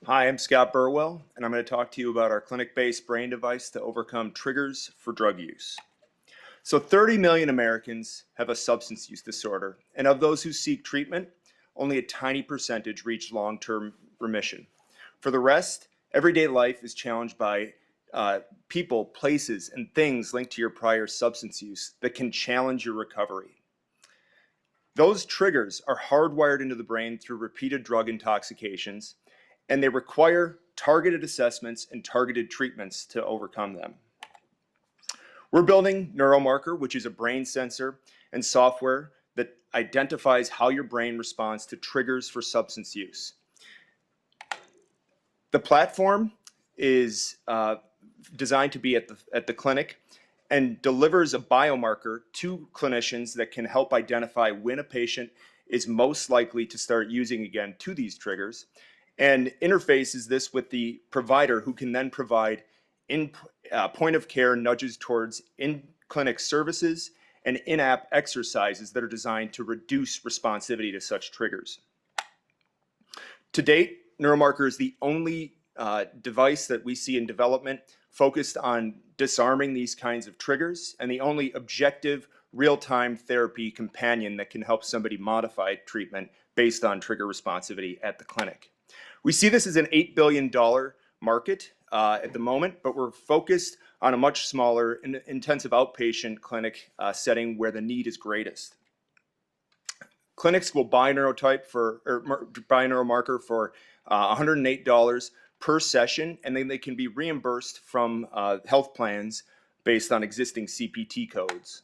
Hi, I'm Scott Burwell, and I'm going to talk to you about our clinic-based brain device to overcome triggers for drug use. So 30 million Americans have a substance use disorder, and of those who seek treatment, only a tiny percentage reach long-term remission. For the rest, everyday life is challenged by people, places, and things linked to your prior substance use that can challenge your recovery. Those triggers are hardwired into the brain through repeated drug intoxications, and they require targeted assessments and targeted treatments to overcome them. We're building Neuromarker, which is a brain sensor and software that identifies how your brain responds to triggers for substance use. The platform is designed to be at the clinic and delivers a biomarker to clinicians that can help identify when a patient is most likely to start using again to these triggers, and interfaces this with the provider, who can then provide point of care nudges towards in-clinic services and in-app exercises that are designed to reduce responsivity to such triggers. To date, Neuromarker is the only device that we see in development focused on disarming these kinds of triggers, and the only objective real-time therapy companion that can help somebody modify treatment based on trigger responsivity at the clinic. We see this as an $8 billion market at the moment, but we're focused on a much smaller intensive outpatient clinic setting where the need is greatest. Clinics will buy Neurotype buy Neuromarker for $108 per session, and then they can be reimbursed from health plans based on existing CPT codes.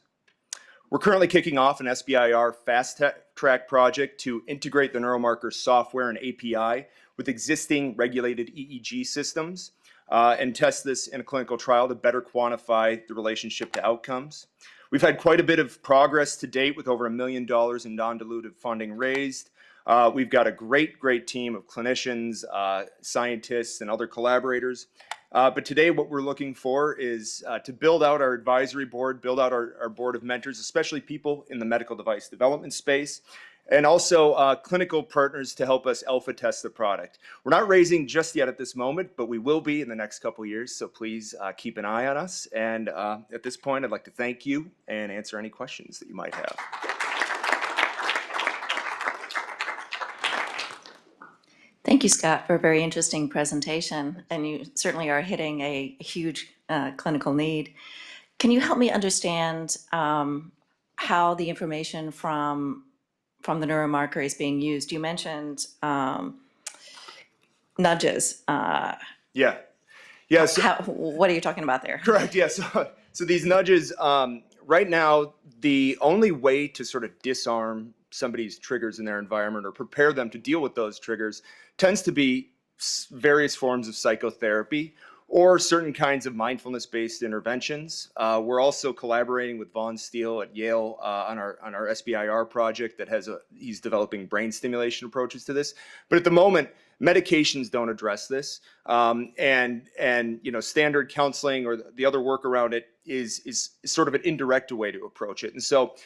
We're currently kicking off an SBIR fast track project to integrate the Neuromarker software and API with existing regulated EEG systems and test this in a clinical trial to better quantify the relationship to outcomes. We've had quite a bit of progress to date with over $1 million in non-dilutive funding raised. We've got a great team of clinicians, scientists, and other collaborators. But today what we're looking for is to build out our advisory board, build out our board of mentors, especially people in the medical device development space, and also clinical partners to help us alpha test the product. We're not raising just yet at this moment, but we will be in the next couple years, so please keep an eye on us. And at this point, I'd like to thank you and answer any questions that you might have. Thank you, Scott, for a very interesting presentation, and you certainly are hitting a huge clinical need. Can you help me understand how the information from the Neuromarker is being used? You mentioned nudges. Yeah. So, what are you talking about there? Correct. Yeah. So these nudges, right now, the only way to sort of disarm somebody's triggers in their environment or prepare them to deal with those triggers tends to be various forms of psychotherapy or certain kinds of mindfulness-based interventions. We're also collaborating with Vaughn Steele at Yale on our SBIR project that he's developing brain stimulation approaches to this. But at the moment, medications don't address this, and standard counseling or the other work around it is sort of an indirect way to approach it. And so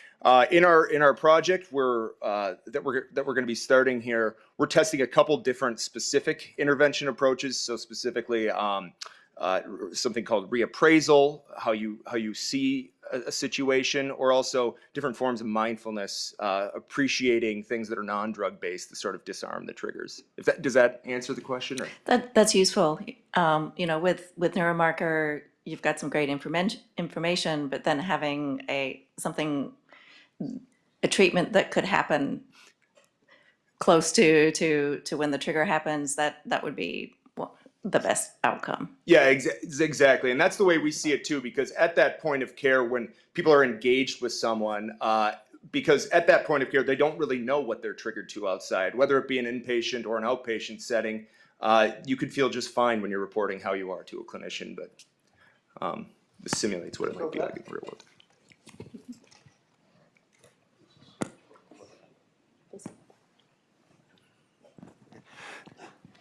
in our project that we're going to be starting here, we're testing a couple different specific intervention approaches. So specifically something called reappraisal, how you see a situation, or also different forms of mindfulness, appreciating things that are non-drug based to sort of disarm the triggers. Does that answer the question? Or? That's useful. With Neuromarker, you've got some great information, but then having a treatment that could happen close to when the trigger happens, that would be the best outcome. Yeah, exactly. And that's the way we see it too, because at that point of care, when people are engaged with someone, because at that point of care, they don't really know what they're triggered to outside, whether it be an inpatient or an outpatient setting. You could feel just fine when you're reporting how you are to a clinician, but this simulates what it might be like in real world.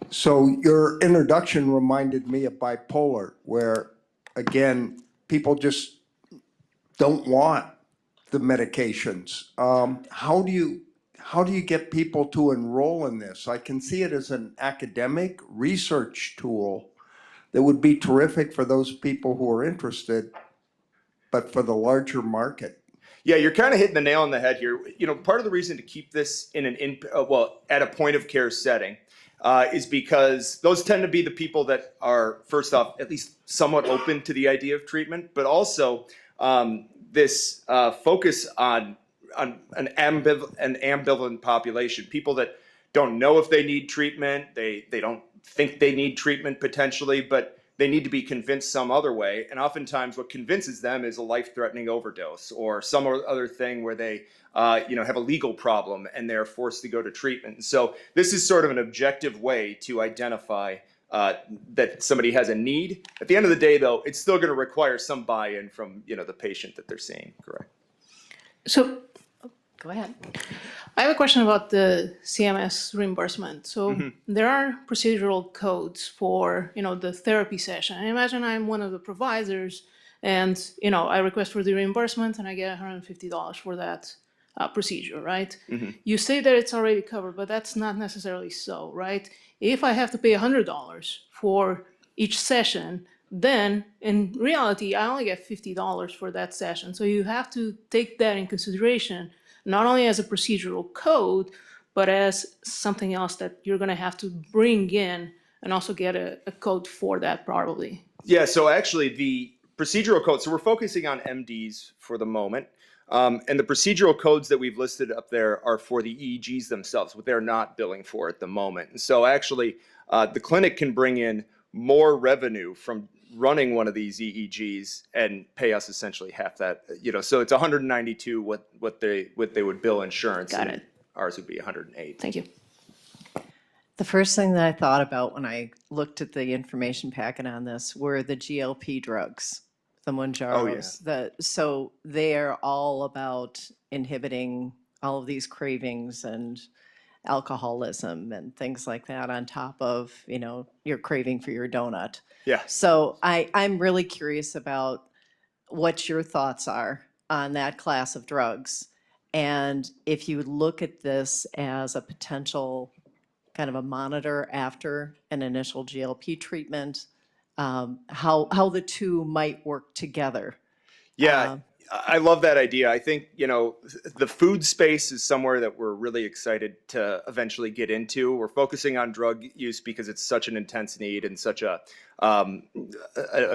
So your introduction reminded me of bipolar, where, again, people just don't want the medications. How do how do you get people to enroll in this? I can see it as an academic research tool that would be terrific for those people who are interested, but for the larger market. Yeah, you're kind of hitting the nail on the head here. Part of the reason to keep this in at a point of care setting is because those tend to be the people that are, first off, at least somewhat open to the idea of treatment, but also this focus on an ambivalent population, people that don't know if they need treatment, they don't think they need treatment potentially, but they need to be convinced some other way. And oftentimes what convinces them is a life-threatening overdose or some other thing where they have a legal problem and they're forced to go to treatment. So this is sort of an objective way to identify that somebody has a need. At the end of the day, though, it's still going to require some buy-in from the patient that they're seeing. Correct. So Go ahead. I have a question about the CMS reimbursement. So there are procedural codes for, the therapy session. I imagine I'm one of the providers and, I request for the reimbursement and I get $150 for that procedure, right? You say that it's already covered, but that's not necessarily so, right? If I have to pay $100 for each session, then in reality, I only get $50 for that session. So you have to take that in consideration, not only as a procedural code, but as something else that you're going to have to bring in and also get a code for that probably. Yeah, so actually the procedural code, so we're focusing on MDs for the moment. And the procedural codes that we've listed up there are for the EEGs themselves, what they're not billing for at the moment. And so actually the clinic can bring in more revenue from running one of these EEGs and pay us essentially half that, so it's 192 what they would bill insurance. Got and it. Ours would be 108. Thank you. The first thing that I thought about when I looked at the information packet on this were the GLP drugs, the Mounjaros. So they are all about inhibiting all of these cravings and alcoholism and things like that on top of, your craving for your donut. Yeah. So I'm really curious about what your thoughts are on that class of drugs. And if you look at this as a potential kind of a monitor after an initial GLP treatment, how the two might work together. Yeah, I love that idea. I think, the food space is somewhere that we're really excited to eventually get into. We're focusing on drug use because it's such an intense need and such a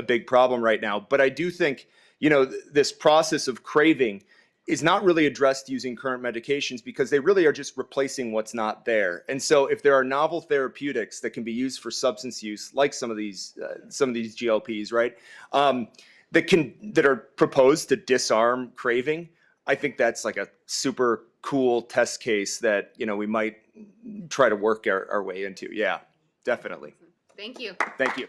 big problem right now. But I do think, this process of craving is not really addressed using current medications because they really are just replacing what's not there. And so if there are novel therapeutics that can be used for substance use, like some of these GLPs, right? That are proposed to disarm craving, I think that's like a super cool test case that we might try to work our way into. Yeah, definitely. Thank you. Thank you.